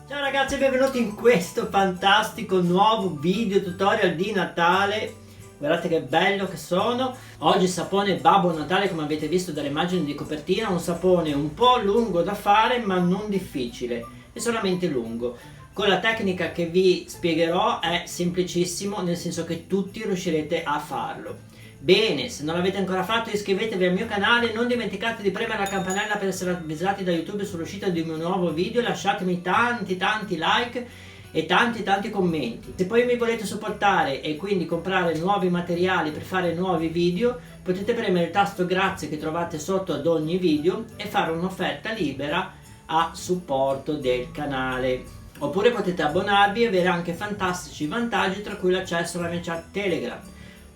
Ciao ragazzi, benvenuti in questo fantastico nuovo video tutorial di Natale. Guardate che bello che sono. Oggi sapone Babbo Natale, come avete visto dalle immagini di copertina, un sapone un po' lungo da fare ma non difficile, è solamente lungo. Con la tecnica che vi spiegherò è semplicissimo, nel senso che tutti riuscirete a farlo. Bene, se non l'avete ancora fatto iscrivetevi al mio canale, non dimenticate di premere la campanella per essere avvisati da YouTube sull'uscita di un mio nuovo video, lasciatemi tanti like e tanti commenti. Se poi mi volete supportare e quindi comprare nuovi materiali per fare nuovi video, potete premere il tasto grazie che trovate sotto ad ogni video e fare un'offerta libera a supporto del canale. Oppure potete abbonarvi e avere anche fantastici vantaggi, tra cui l'accesso alla mia chat Telegram.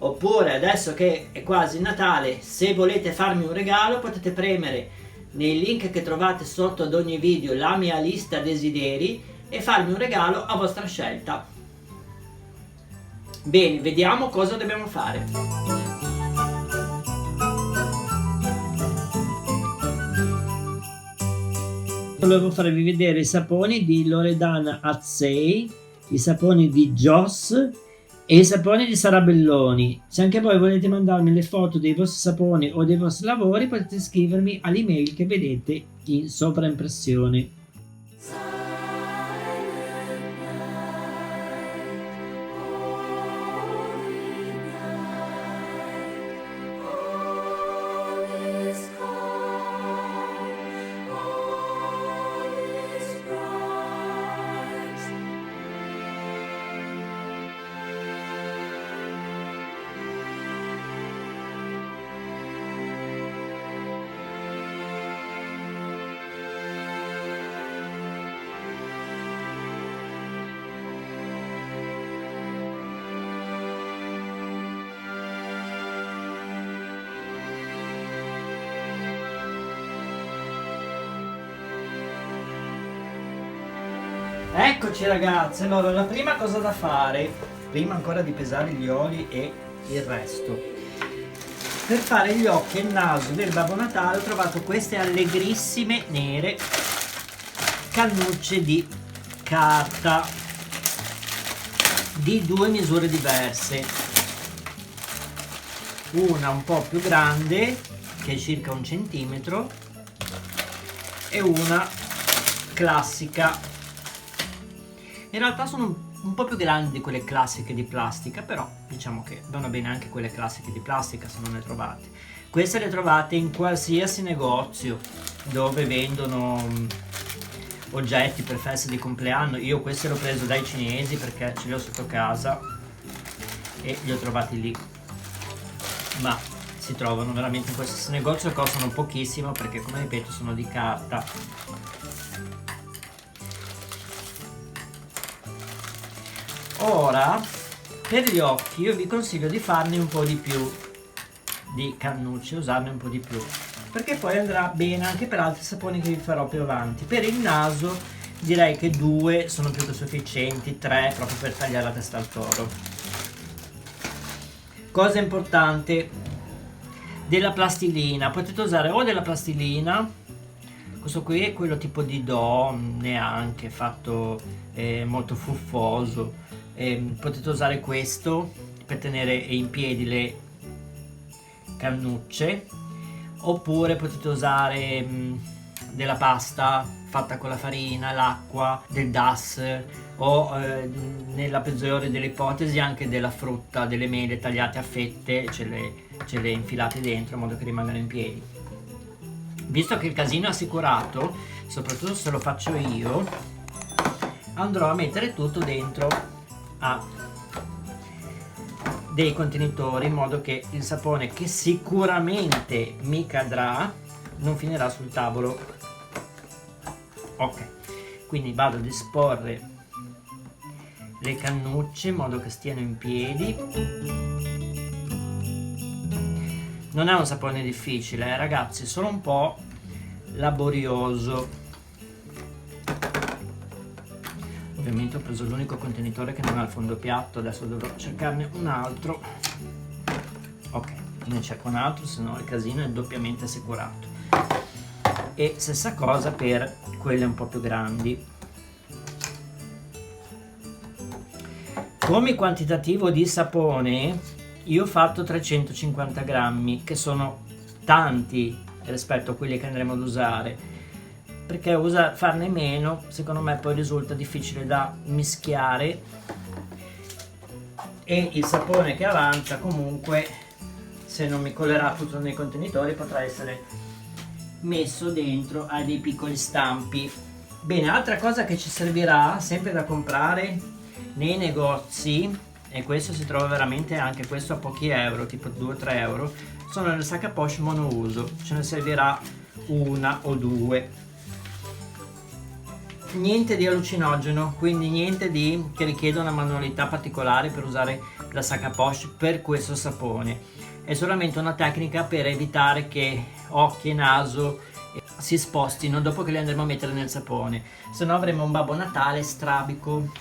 Oppure adesso che è quasi Natale, se volete farmi un regalo potete premere nei link che trovate sotto ad ogni video la mia lista desideri e farmi un regalo a vostra scelta. Bene, vediamo cosa dobbiamo fare. Volevo farvi vedere i saponi di Loredana Azzei, i saponi di Joss e i saponi di Sara Belloni. Se anche voi volete mandarmi le foto dei vostri saponi o dei vostri lavori, potete scrivermi all'email che vedete in sovraimpressione. Eccoci ragazzi, allora la prima cosa da fare, prima ancora di pesare gli oli e il resto, per fare gli occhi e il naso del Babbo Natale ho trovato queste allegrissime nere cannucce di carta di due misure diverse, una un po' più grande che è circa 1 centimetro e una classica. In realtà sono un po' più grandi di quelle classiche di plastica, però diciamo che vanno bene anche quelle classiche di plastica se non le trovate. Queste le trovate in qualsiasi negozio dove vendono oggetti per feste di compleanno. Io queste le ho prese dai cinesi perché ce li ho sotto casa e li ho trovati lì, ma si trovano veramente in qualsiasi negozio e costano pochissimo perché, come ripeto, sono di carta. Ora, per gli occhi io vi consiglio di farne un po' di più di cannucce, usarne un po' di più, perché poi andrà bene anche per altri saponi che vi farò più avanti. Per il naso direi che 2 sono più che sufficienti, 3 proprio per tagliare la testa al toro. Cosa importante, della plastilina, potete usare o della plastilina, questo qui è quello tipo di Do, neanche fatto molto fuffoso. Potete usare questo per tenere in piedi le cannucce, oppure potete usare della pasta fatta con la farina, l'acqua, del DAS o nella peggiore delle ipotesi anche della frutta, delle mele tagliate a fette, ce le infilate dentro in modo che rimangano in piedi. Visto che il casino è assicurato, soprattutto se lo faccio io, andrò a mettere tutto dentro a dei contenitori in modo che il sapone, che sicuramente mi cadrà, non finirà sul tavolo. Ok, quindi vado a disporre le cannucce in modo che stiano in piedi. Non è un sapone difficile, ragazzi, è solo un po' laborioso. ovviamente ho preso l'unico contenitore che non ha il fondo piatto, adesso dovrò cercarne un altro. Ok, ne cerco un altro, se no il casino è doppiamente assicurato. E stessa cosa per quelle un po' più grandi. Come quantitativo di sapone io ho fatto 350 grammi, che sono tanti rispetto a quelli che andremo ad usare, perché farne meno secondo me poi risulta difficile da mischiare e il sapone che avanza comunque, se non mi collerà tutto nei contenitori, potrà essere messo dentro a dei piccoli stampi. Bene, altra cosa che ci servirà sempre da comprare nei negozi, e questo si trova veramente anche questo a pochi euro, tipo 2-3 euro, sono le sac à poche monouso. Ce ne servirà una o due. Niente di allucinogeno, quindi niente che richieda una manualità particolare per usare la sac à poche per questo sapone. È solamente una tecnica per evitare che occhi e naso si spostino dopo che li andremo a mettere nel sapone, se no avremo un Babbo Natale strabico,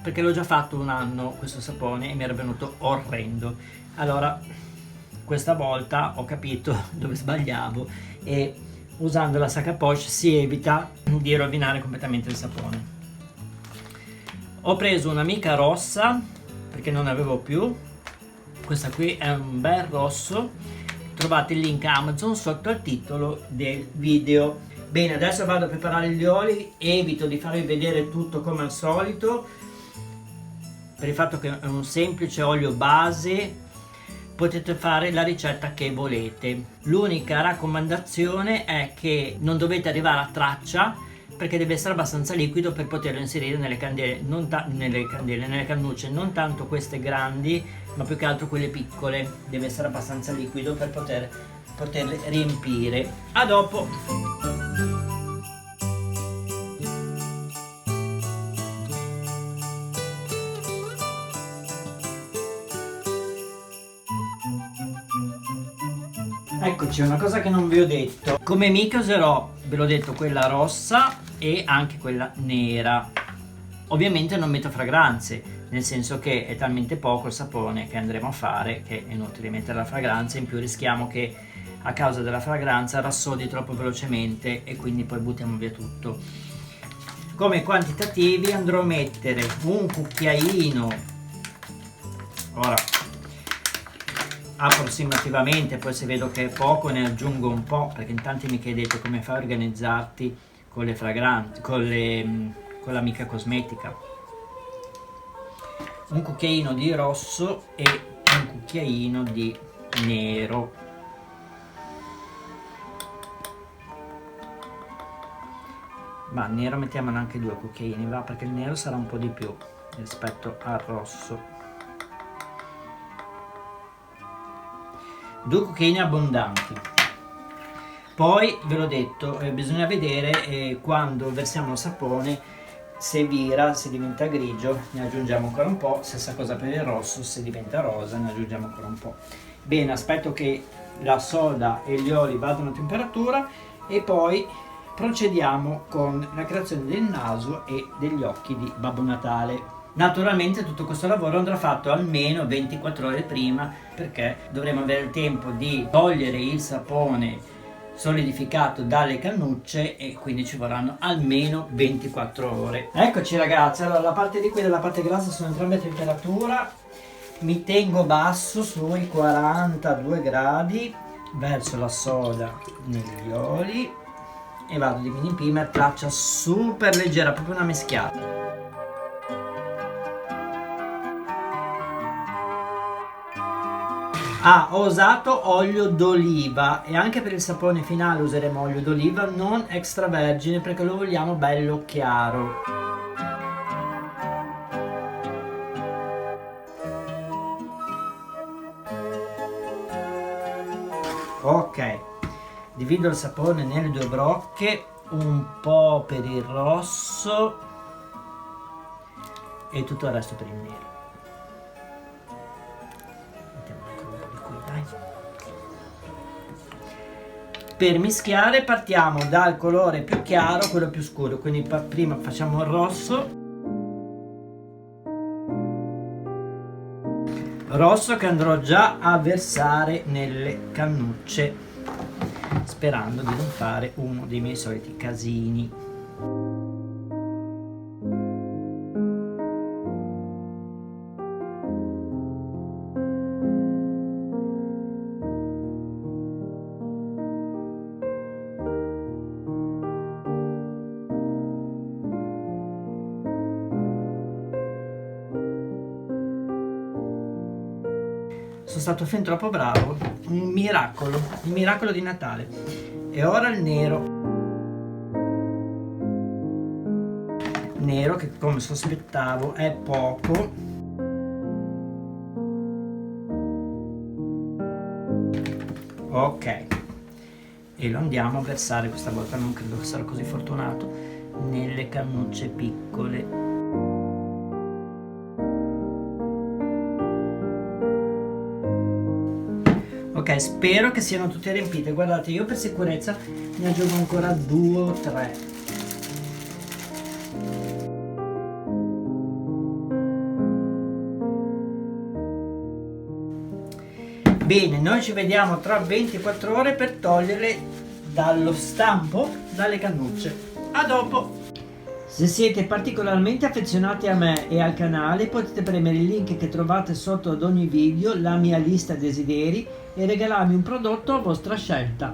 perché l'ho già fatto un anno questo sapone e mi era venuto orrendo. Allora questa volta ho capito dove sbagliavo e usando la sac à poche si evita di rovinare completamente il sapone. Ho preso un'amica rossa perché non ne avevo più. Questa qui è un bel rosso, trovate il link Amazon sotto il titolo del video. Bene, adesso vado a preparare gli oli, evito di farvi vedere tutto come al solito per il fatto che è un semplice olio base. Potete fare la ricetta che volete. L'unica raccomandazione è che non dovete arrivare a traccia, perché deve essere abbastanza liquido per poterlo inserire nelle candele, nelle cannucce, non tanto queste grandi, ma più che altro quelle piccole. Deve essere abbastanza liquido per poterle riempire. A dopo! Eccoci, una cosa che non vi ho detto. Come mica userò, ve l'ho detto, quella rossa e anche quella nera. Ovviamente non metto fragranze, nel senso che è talmente poco il sapone che andremo a fare che è inutile mettere la fragranza, in più rischiamo che a causa della fragranza rassodi troppo velocemente e quindi poi buttiamo via tutto. Come quantitativi andrò a mettere un cucchiaino, ora approssimativamente, poi se vedo che è poco ne aggiungo un po', perché in tanti mi chiedete come fai a organizzarti con le fragranze, con l'amica cosmetica. Un cucchiaino di rosso e un cucchiaino di nero. Ma nero mettiamone anche 2 cucchiaini, va, perché il nero sarà un po' di più rispetto al rosso. 2 cucchiaini abbondanti. Poi ve l'ho detto, bisogna vedere quando versiamo il sapone, se vira, se diventa grigio ne aggiungiamo ancora un po', stessa cosa per il rosso, se diventa rosa ne aggiungiamo ancora un po'. Bene, aspetto che la soda e gli oli vadano a temperatura e poi procediamo con la creazione del naso e degli occhi di Babbo Natale. Naturalmente tutto questo lavoro andrà fatto almeno 24 ore prima, perché dovremo avere il tempo di togliere il sapone solidificato dalle cannucce e quindi ci vorranno almeno 24 ore. Eccoci ragazzi, allora la parte liquida e la parte grassa sono entrambe a temperatura. Mi tengo basso sui 42 gradi, verso la soda negli oli e vado di mini primer, traccia super leggera, proprio una mischiata. Ho usato olio d'oliva e anche per il sapone finale useremo olio d'oliva non extravergine perché lo vogliamo bello chiaro. Ok, divido il sapone nelle 2 brocche, un po' per il rosso e tutto il resto per il nero. Per mischiare partiamo dal colore più chiaro a quello più scuro, quindi prima facciamo il rosso rosso che andrò già a versare nelle cannucce, sperando di non fare uno dei miei soliti casini. Sono stato fin troppo bravo, un miracolo, il miracolo di Natale. E ora il nero che come sospettavo è poco. Ok, e lo andiamo a versare, questa volta non credo che sarò così fortunato, nelle cannucce piccole. Ok, spero che siano tutte riempite. Guardate, io per sicurezza ne aggiungo ancora 2 o 3. Bene, noi ci vediamo tra 24 ore per toglierle dallo stampo, dalle cannucce. A dopo! Se siete particolarmente affezionati a me e al canale, potete premere il link che trovate sotto ad ogni video, la mia lista desideri, e regalarmi un prodotto a vostra scelta.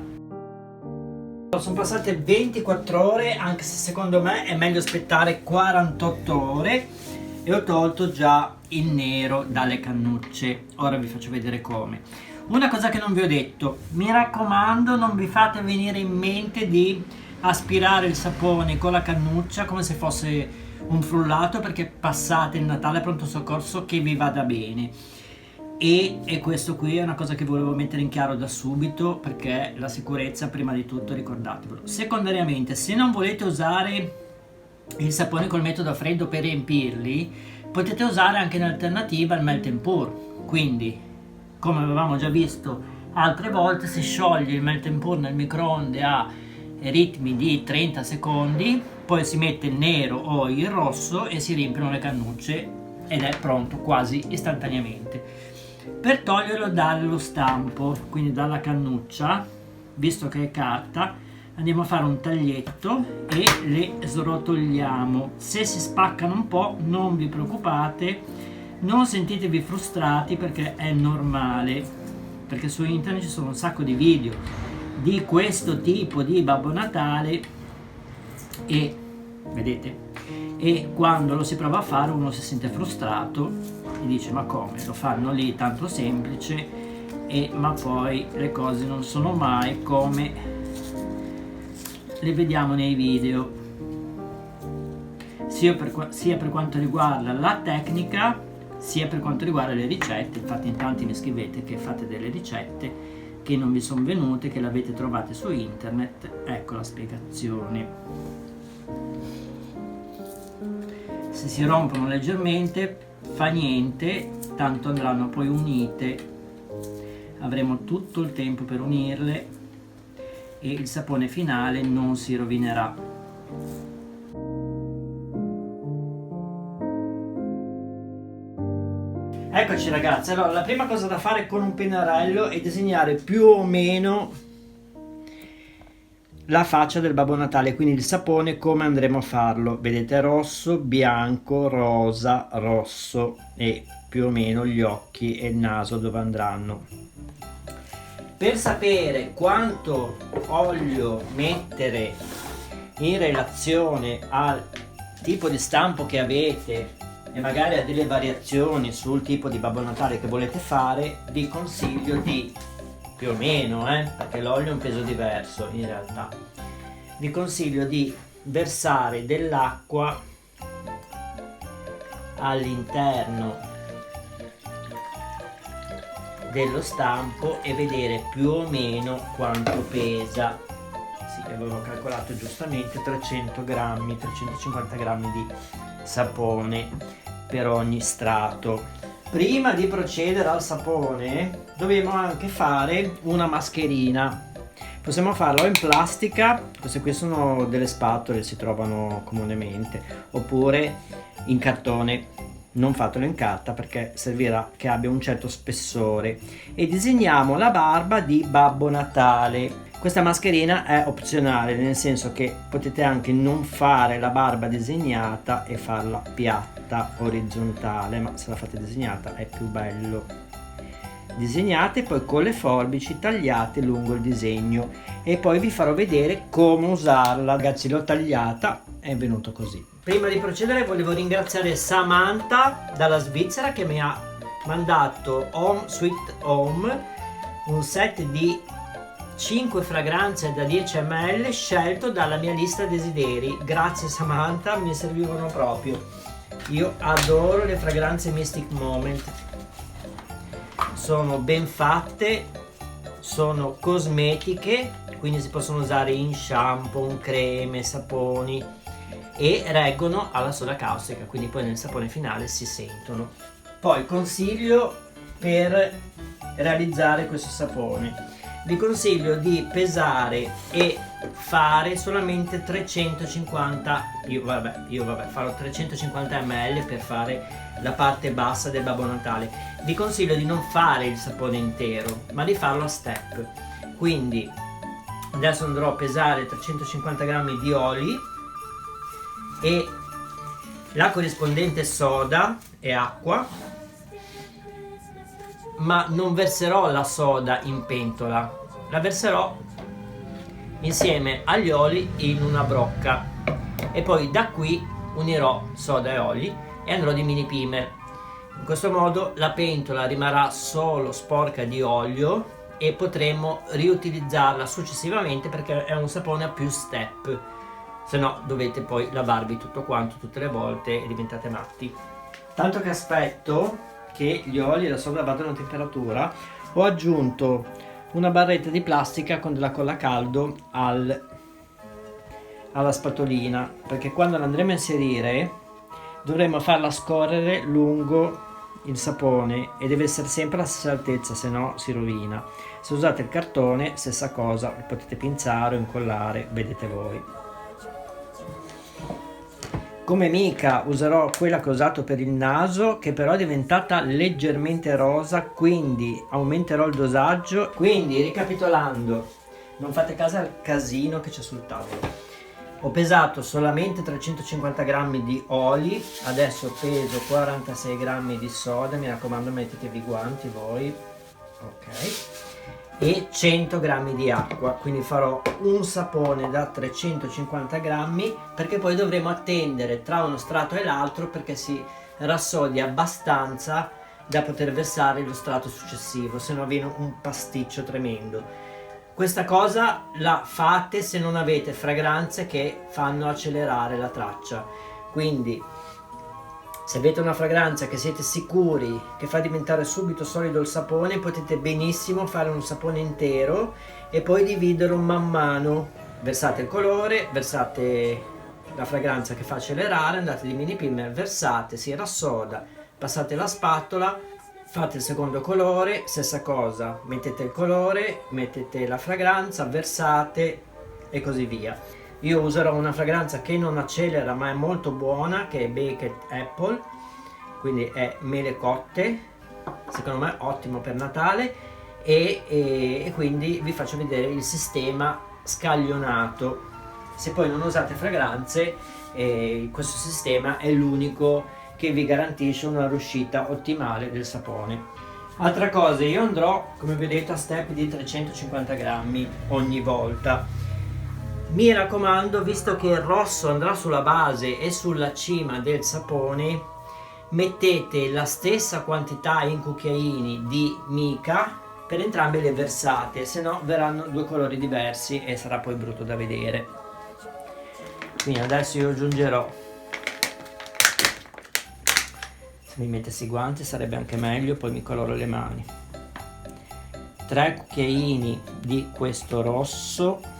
Sono passate 24 ore, anche se secondo me è meglio aspettare 48 ore, e ho tolto già il nero dalle cannucce. Ora vi faccio vedere come. Una cosa che non vi ho detto, mi raccomando, non vi fate venire in mente di aspirare il sapone con la cannuccia come se fosse un frullato, perché passate il Natale pronto soccorso che vi vada bene. E questo qui è una cosa che volevo mettere in chiaro da subito, perché la sicurezza prima di tutto, ricordatevelo. Secondariamente, se non volete usare il sapone col metodo a freddo per riempirli, potete usare anche in alternativa il melt and pour. Quindi, come avevamo già visto altre volte, si scioglie il melt and pour nel microonde a ritmi di 30 secondi, poi si mette il nero o il rosso e si riempiono le cannucce ed è pronto quasi istantaneamente. Per toglierlo dallo stampo, quindi dalla cannuccia, visto che è carta, andiamo a fare un taglietto e le srotoliamo. Se si spaccano un po' non vi preoccupate, non sentitevi frustrati, perché è normale, perché su internet ci sono un sacco di video di questo tipo di Babbo Natale e vedete, e quando lo si prova a fare uno si sente frustrato e dice: ma come, lo fanno lì tanto semplice, ma poi le cose non sono mai come le vediamo nei video, sia per quanto riguarda la tecnica sia per quanto riguarda le ricette. Infatti in tanti mi scrivete che fate delle ricette che non vi sono venute, che le avete trovate su internet. Ecco la spiegazione. Se si rompono leggermente fa niente, tanto andranno poi unite, avremo tutto il tempo per unirle e il sapone finale non si rovinerà. Eccoci ragazzi, allora la prima cosa da fare con un pennarello è disegnare più o meno la faccia del Babbo Natale, quindi il sapone come andremo a farlo. Vedete, rosso, bianco, rosa, rosso, e più o meno gli occhi e il naso dove andranno. Per sapere quanto olio mettere in relazione al tipo di stampo che avete e magari a delle variazioni sul tipo di Babbo Natale che volete fare, vi consiglio di, più o meno, perché l'olio è un peso diverso in realtà, vi consiglio di versare dell'acqua all'interno dello stampo e vedere più o meno quanto pesa. Sì, avevo calcolato giustamente 300 grammi, 350 grammi di sapone per ogni strato. Prima di procedere al sapone dobbiamo anche fare una mascherina. Possiamo farla o in plastica, queste qui sono delle spatole, si trovano comunemente, oppure in cartone non fatelo in carta perché servirà che abbia un certo spessore. E disegniamo la barba di Babbo Natale. Questa mascherina è opzionale, nel senso che potete anche non fare la barba disegnata e farla piatta, orizzontale, ma se la fate disegnata è più bello. Disegnate, poi con le forbici tagliate lungo il disegno e poi vi farò vedere come usarla. Ragazzi, l'ho tagliata, è venuto così. Prima di procedere volevo ringraziare Samantha dalla Svizzera che mi ha mandato Home Sweet Home, un set di 5 fragranze da 10 ml scelto dalla mia lista desideri. Grazie Samantha, mi servivano proprio. Io adoro le fragranze Mystic Moment, sono ben fatte, sono cosmetiche, quindi si possono usare in shampoo, creme, saponi e reggono alla soda caustica, quindi poi nel sapone finale si sentono. Poi consiglio per realizzare questo sapone: vi consiglio di pesare e fare solamente 350, io farò 350 ml per fare la parte bassa del Babbo Natale. Vi consiglio di non fare il sapone intero, ma di farlo a step. Quindi adesso andrò a pesare 350 grammi di oli e la corrispondente soda e acqua, ma non verserò la soda in pentola, la verserò insieme agli oli in una brocca e poi da qui unirò soda e oli e andrò di mini primer. In questo modo la pentola rimarrà solo sporca di olio e potremo riutilizzarla successivamente perché è un sapone a più step, se no dovete poi lavarvi tutto quanto tutte le volte e diventate matti. Tanto che aspetto che gli oli e la soda vadano a temperatura, ho aggiunto una barretta di plastica con della colla a caldo alla spatolina, perché quando l'andremo a inserire dovremo farla scorrere lungo il sapone e deve essere sempre alla stessa altezza, se no si rovina. Se usate il cartone, stessa cosa, potete pinzare o incollare, vedete voi. Come mica userò quella che ho usato per il naso, che però è diventata leggermente rosa, quindi aumenterò il dosaggio. Quindi ricapitolando, non fate caso al casino che c'è sul tavolo. Ho pesato solamente 350 grammi di oli, adesso peso 46 grammi di soda, mi raccomando mettetevi i guanti voi, ok, e 100 grammi di acqua, quindi farò un sapone da 350 grammi perché poi dovremo attendere tra uno strato e l'altro perché si rassodi abbastanza da poter versare lo strato successivo, se no viene un pasticcio tremendo. Questa cosa la fate se non avete fragranze che fanno accelerare la traccia, quindi se avete una fragranza che siete sicuri che fa diventare subito solido il sapone, potete benissimo fare un sapone intero e poi dividerlo man mano. Versate il colore, versate la fragranza che fa accelerare, andate di mini primer, versate, si rassoda, passate la spatola, fate il secondo colore, stessa cosa, mettete il colore, mettete la fragranza, versate e così via. Io userò una fragranza che non accelera ma è molto buona, che è Baked Apple, quindi è mele cotte, secondo me ottimo per Natale e quindi vi faccio vedere il sistema scaglionato. Se poi non usate fragranze, questo sistema è l'unico che vi garantisce una riuscita ottimale del sapone. Altra cosa, io andrò come vedete a step di 350 grammi ogni volta. Mi raccomando, visto che il rosso andrà sulla base e sulla cima del sapone, mettete la stessa quantità in cucchiaini di mica per entrambe le versate, se no verranno due colori diversi e sarà poi brutto da vedere. Quindi adesso io aggiungerò, se mi mettessi i guanti sarebbe anche meglio, poi mi coloro le mani, 3 cucchiaini di questo rosso,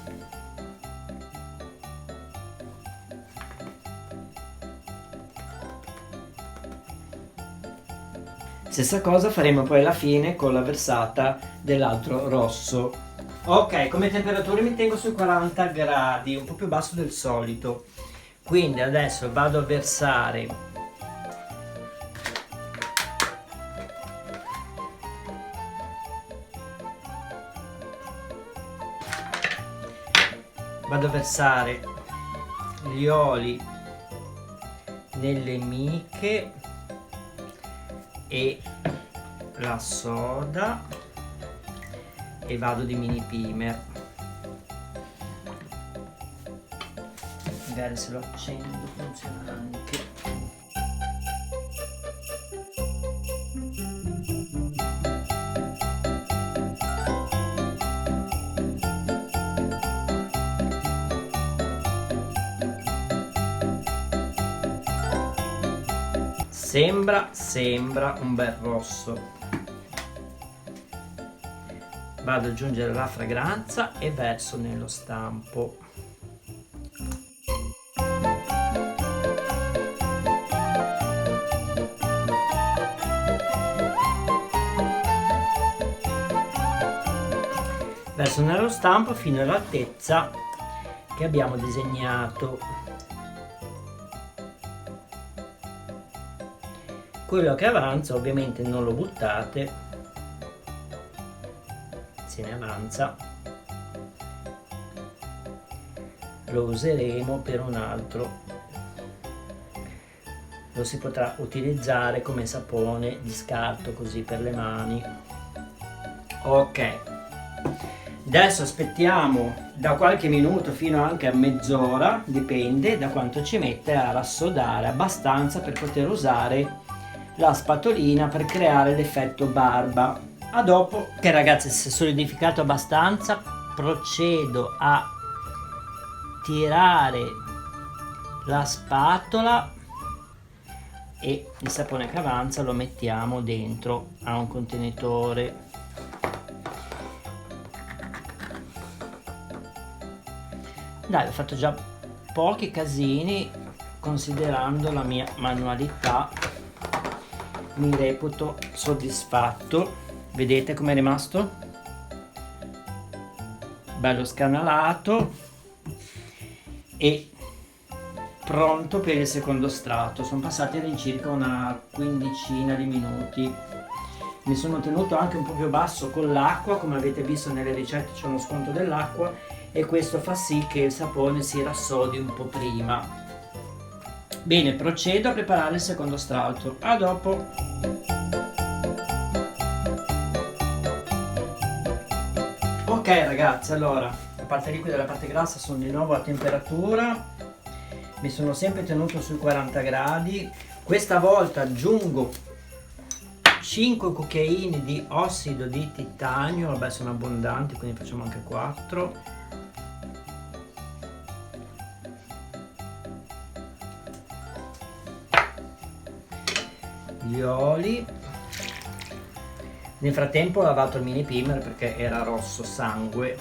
stessa cosa faremo poi alla fine con la versata dell'altro rosso. Ok, come temperatura mi tengo sui 40 gradi, un po' più basso del solito. Quindi adesso vado a versare Vado a versare gli oli nelle miche e la soda e vado di mini pimer. Magari se lo accendo funziona anche. Sembra un bel rosso. Vado ad aggiungere la fragranza e verso nello stampo. Verso nello stampo fino all'altezza che abbiamo disegnato. Quello che avanza ovviamente non lo buttate, se ne avanza lo useremo per un altro, lo si potrà utilizzare come sapone di scarto così per le mani. Ok, adesso aspettiamo da qualche minuto fino anche a mezz'ora, dipende da quanto ci mette a rassodare abbastanza per poter usare la spatolina per creare l'effetto barba. A dopo che ragazzi si è solidificato abbastanza, procedo a tirare la spatola e il sapone che avanza lo mettiamo dentro a un contenitore. Dai, ho fatto già pochi casini considerando la mia manualità. Mi reputo soddisfatto. Vedete com'è rimasto? Bello scanalato e pronto per il secondo strato. Sono passati all'incirca una quindicina di minuti. Mi sono tenuto anche un po' più basso con l'acqua, come avete visto nelle ricette c'è uno sconto dell'acqua e questo fa sì che il sapone si rassodi un po' prima. Bene, procedo a preparare il secondo strato. A dopo. Ok ragazzi, allora la parte liquida e la parte grassa sono di nuovo a temperatura. Mi sono sempre tenuto sui 40 gradi. Questa volta aggiungo 5 cucchiaini di ossido di titanio. Vabbè, sono abbondanti, quindi facciamo anche 4. Gli oli. Nel frattempo ho lavato il mini primer perché era rosso sangue.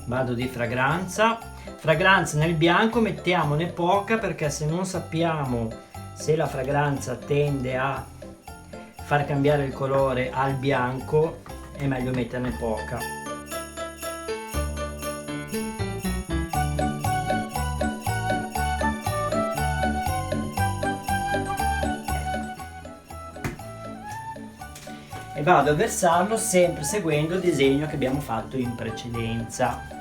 Vado di fragranza. Fragranza nel bianco mettiamone poca perché se non sappiamo se la fragranza tende a far cambiare il colore al bianco è meglio metterne poca. E vado a versarlo sempre seguendo il disegno che abbiamo fatto in precedenza.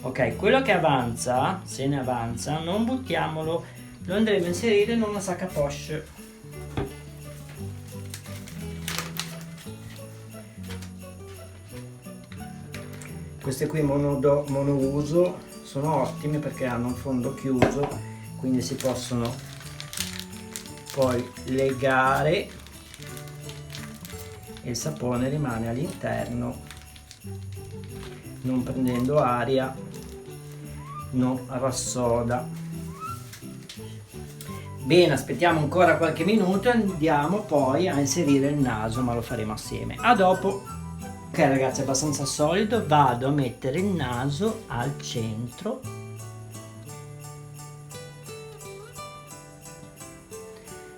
Ok, quello che avanza, se ne avanza, non buttiamolo, lo andremo a inserire in una sac à poche. Queste qui monouso sono ottime perché hanno un fondo chiuso, quindi si possono poi legare e il sapone rimane all'interno, non prendendo aria, non rassoda. Bene, aspettiamo ancora qualche minuto e andiamo poi a inserire il naso, ma lo faremo assieme. A dopo. Ok ragazzi, è abbastanza solido, vado a mettere il naso al centro.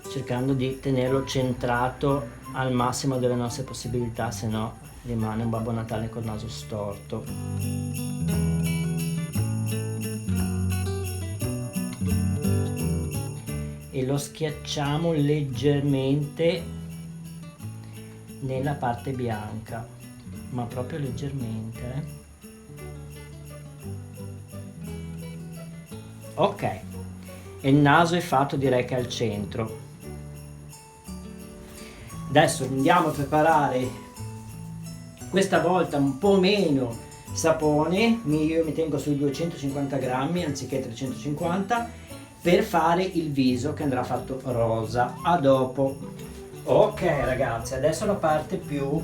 Cercando di tenerlo centrato al massimo delle nostre possibilità, se no rimane un Babbo Natale col naso storto. E lo schiacciamo leggermente nella parte bianca, ma proprio leggermente. Ok, e il naso è fatto, direi che è al centro. Adesso andiamo a preparare, questa volta un po' meno sapone, io mi tengo sui 250 grammi anziché 350, per fare il viso che andrà fatto rosa. A dopo. Ok ragazzi, adesso la parte più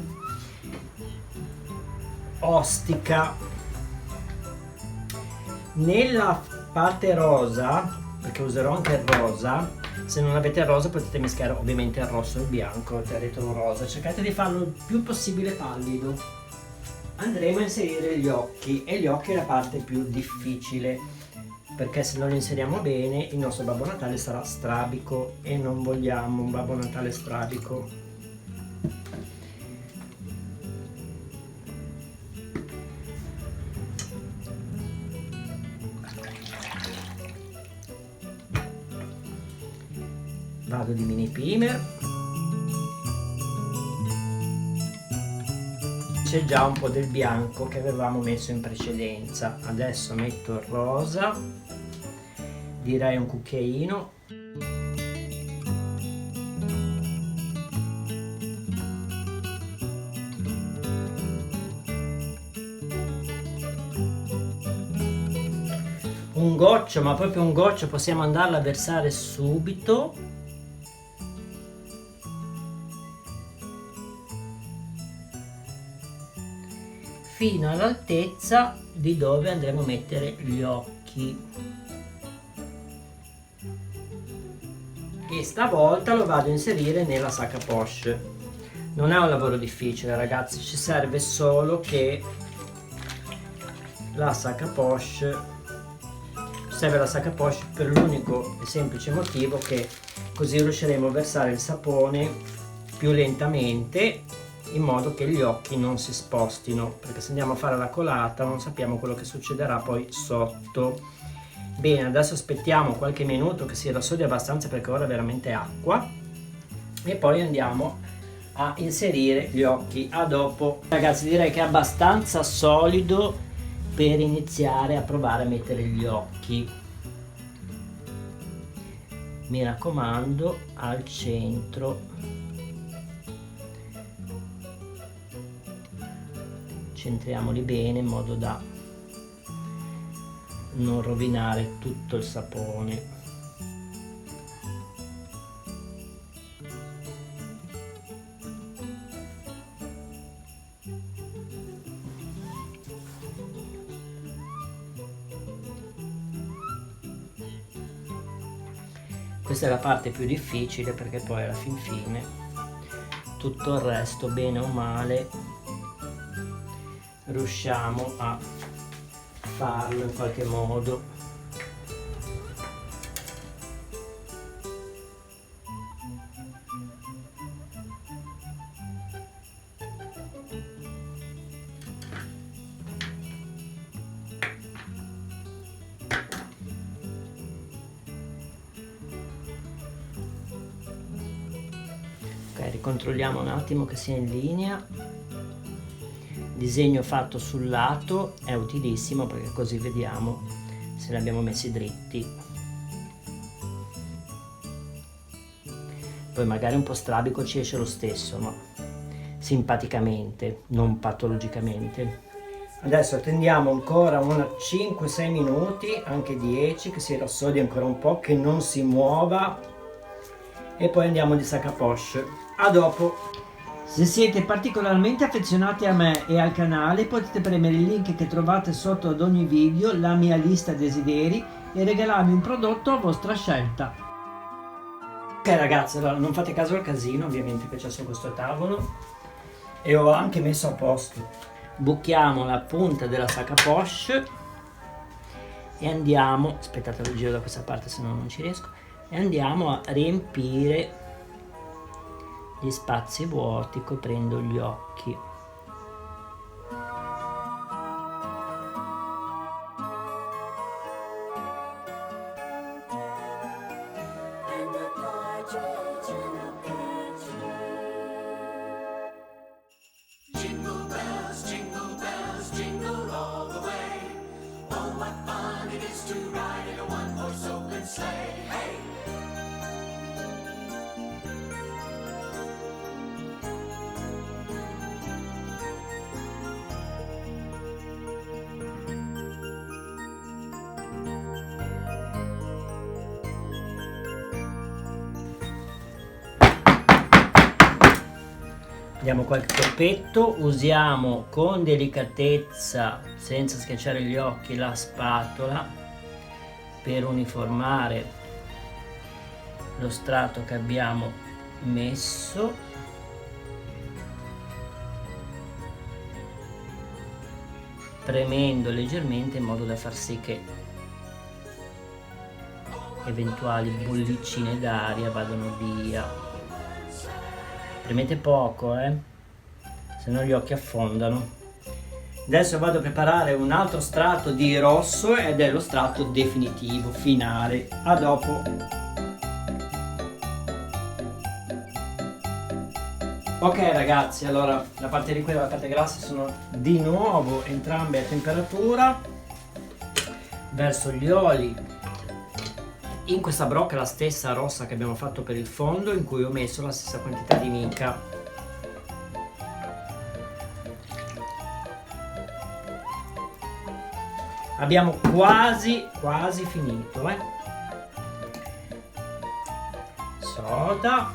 ostica. Nella parte rosa, perché userò anche il rosa, se non avete il rosa potete mischiare ovviamente il rosso e il bianco, otterrete un rosa. Cercate di farlo il più possibile pallido. Andremo a inserire gli occhi, e gli occhi è la parte più difficile, perché se non li inseriamo bene il nostro Babbo Natale sarà strabico e non vogliamo un Babbo Natale strabico. Vado di mini primer. C'è già un po' del bianco che avevamo messo in precedenza. Adesso metto il rosa, direi un cucchiaino. Un goccio, ma proprio un goccio, possiamo andarla a versare subito. Fino all'altezza di dove andremo a mettere gli occhi. E stavolta lo vado a inserire nella sac à poche. Non è un lavoro difficile ragazzi, ci serve solo che la sac à poche, serve la sac à poche per l'unico e semplice motivo che così riusciremo a versare il sapone più lentamente, in modo che gli occhi non si spostino, perché se andiamo a fare la colata non sappiamo quello che succederà poi sotto. Bene, adesso aspettiamo qualche minuto che si rassodi abbastanza, perché ora è veramente acqua, e poi andiamo a inserire gli occhi. A dopo. Ragazzi, direi che è abbastanza solido per iniziare a provare a mettere gli occhi. Mi raccomando, al centro. Centriamoli bene in modo da non rovinare tutto il sapone. Questa è la parte più difficile, perché poi alla fin fine tutto il resto, bene o male, riusciamo a farlo in qualche modo. Ok, ricontrolliamo un attimo che sia in linea. Disegno fatto sul lato è utilissimo, perché così vediamo se li abbiamo messi dritti. Poi magari un po' strabico ci esce lo stesso, ma simpaticamente, non patologicamente. Adesso attendiamo ancora 5-6 minuti, anche 10, che si rassodi ancora un po', che non si muova, e poi andiamo di sac à poche. A dopo. Se siete particolarmente affezionati a me e al canale, potete premere il link che trovate sotto ad ogni video, la mia lista desideri, e regalarmi un prodotto a vostra scelta. Ok ragazzi, allora non fate caso al casino ovviamente che c'è su questo tavolo, e ho anche messo a posto. Buchiamo la punta della sac à poche e andiamo, aspettate, lo giro da questa parte se no non ci riesco, e andiamo a riempire gli spazi vuoti coprendo gli occhi. Diamo qualche colpetto, usiamo con delicatezza, senza schiacciare gli occhi, la spatola per uniformare lo strato che abbiamo messo. Premendo leggermente in modo da far sì che eventuali bollicine d'aria vadano via. Premete poco, se no gli occhi affondano. Adesso vado a preparare un altro strato di rosso ed è lo strato definitivo, finale. A dopo. Ok ragazzi, allora la parte liquida e la parte grassa sono di nuovo entrambe a temperatura. Verso gli oli in questa brocca, la stessa rossa che abbiamo fatto per il fondo, in cui ho messo la stessa quantità di mica. Abbiamo quasi finito, Soda,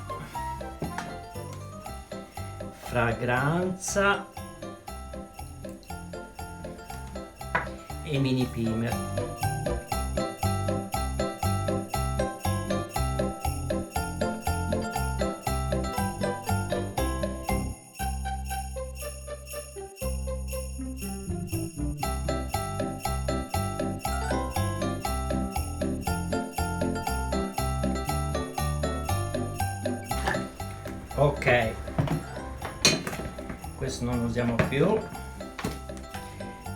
fragranza e mini primer. Ok, questo non lo usiamo più.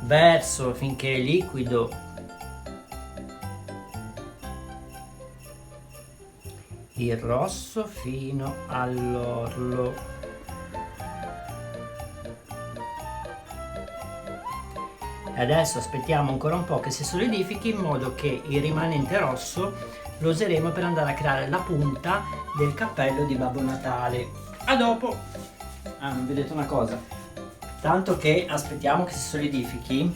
Verso finché è liquido il rosso fino all'orlo. Adesso aspettiamo ancora un po' che si solidifichi, in modo che il rimanente rosso lo useremo per andare a creare la punta del cappello di Babbo Natale. A dopo! Non vedete una cosa? Tanto che aspettiamo che si solidifichi,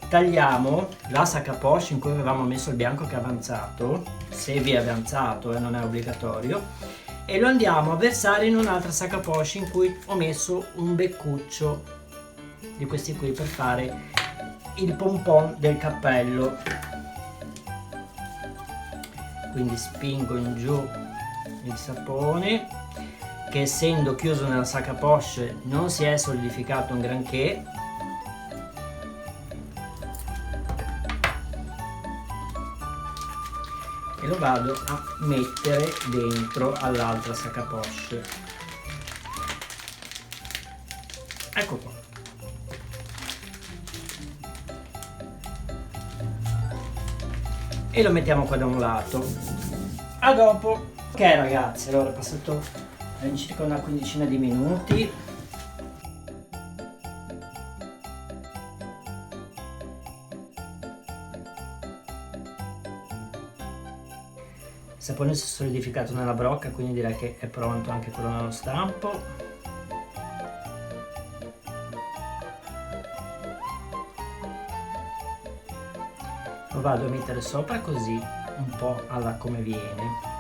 tagliamo la sac à poche in cui avevamo messo il bianco che è avanzato, se vi è avanzato, non è obbligatorio, e lo andiamo a versare in un'altra sac à poche in cui ho messo un beccuccio di questi qui per fare il pompon del cappello. Quindi spingo in giù il sapone, che essendo chiuso nella sac à poche non si è solidificato un granché. E lo vado a mettere dentro all'altra sac à poche. Ecco qua. E lo mettiamo qua da un lato. A dopo. Ok ragazzi, allora è passato all'incirca una quindicina di minuti. Il sapone si è solidificato nella brocca, quindi direi che è pronto anche quello nello stampo. Lo vado a mettere sopra così, un po' alla come viene.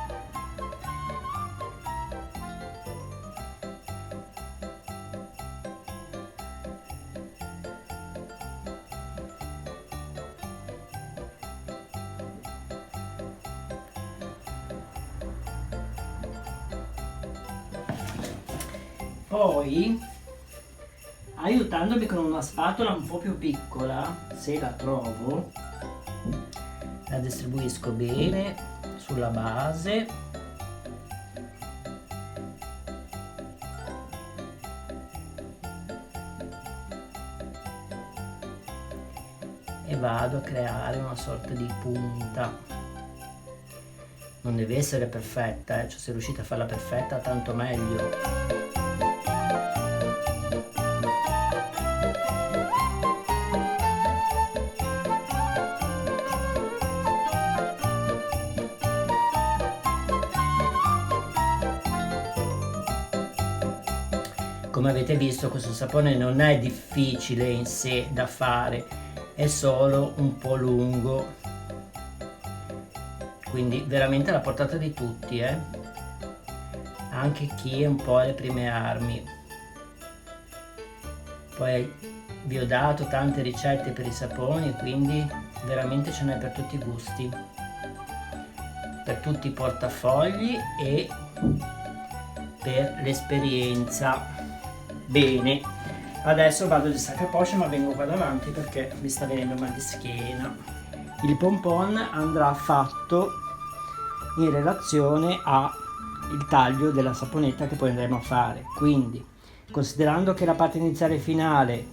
Poi, aiutandomi con una spatola un po' più piccola, se la trovo, la distribuisco bene sulla base. E vado a creare una sorta di punta. Non deve essere perfetta, cioè se riuscite a farla perfetta tanto meglio. Come avete visto, questo sapone non è difficile in sé da fare, è solo un po' lungo, quindi veramente alla portata di tutti, anche chi è un po' alle prime armi. Poi vi ho dato tante ricette per i saponi, quindi veramente ce n'è per tutti i gusti, per tutti i portafogli e per l'esperienza. Bene, adesso vado di saccaposce, ma vengo qua davanti perché mi sta venendo mal di schiena. Il pompon andrà fatto in relazione al taglio della saponetta che poi andremo a fare, quindi considerando che la parte iniziale e finale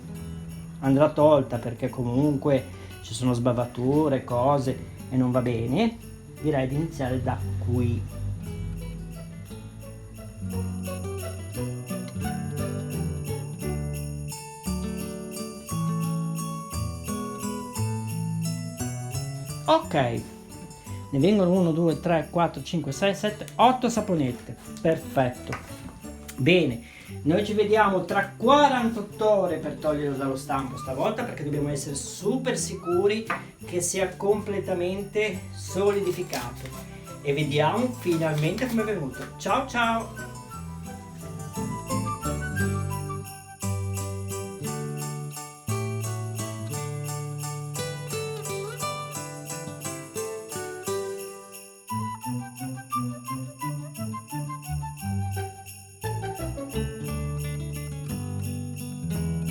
andrà tolta perché comunque ci sono sbavature, cose e non va bene, direi di iniziare da qui. Ok, ne vengono 1, 2, 3, 4, 5, 6, 7, 8 saponette. Perfetto. Bene, noi ci vediamo tra 48 ore per toglierlo dallo stampo stavolta, perché dobbiamo essere super sicuri che sia completamente solidificato. E vediamo finalmente come è venuto. Ciao ciao!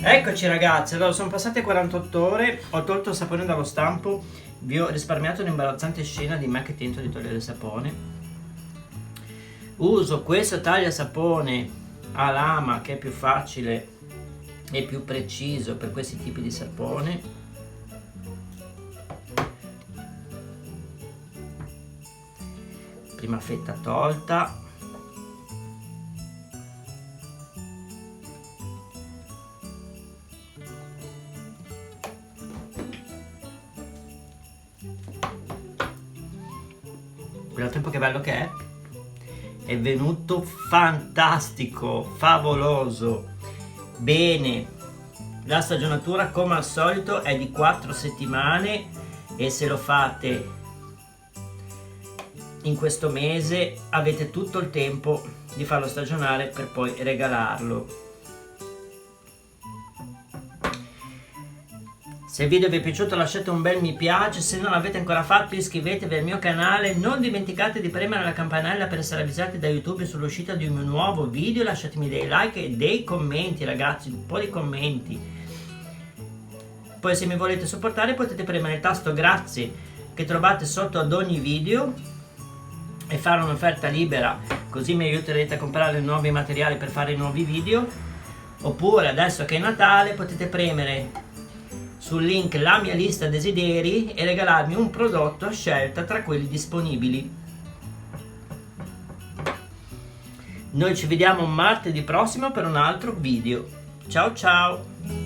Eccoci ragazzi, allora sono passate 48 ore, ho tolto il sapone dallo stampo, vi ho risparmiato un'imbarazzante scena di me che tento di togliere il sapone. Uso questo tagliasapone a lama che è più facile e più preciso per questi tipi di sapone. Prima fetta tolta. Guardate un po' che bello che è venuto fantastico, favoloso. Bene, la stagionatura come al solito è di 4 settimane e se lo fate in questo mese avete tutto il tempo di farlo stagionare per poi regalarlo. Se il video vi è piaciuto lasciate un bel mi piace, se non l'avete ancora fatto iscrivetevi al mio canale, non dimenticate di premere la campanella per essere avvisati da YouTube sull'uscita di un mio nuovo video, lasciatemi dei like e dei commenti ragazzi, un po' di commenti. Poi se mi volete supportare potete premere il tasto grazie che trovate sotto ad ogni video e fare un'offerta libera, così mi aiuterete a comprare nuovi materiali per fare nuovi video. Oppure adesso che è Natale potete premere sul link la mia lista desideri e regalarmi un prodotto a scelta tra quelli disponibili. Noi ci vediamo martedì prossimo per un altro video. Ciao ciao!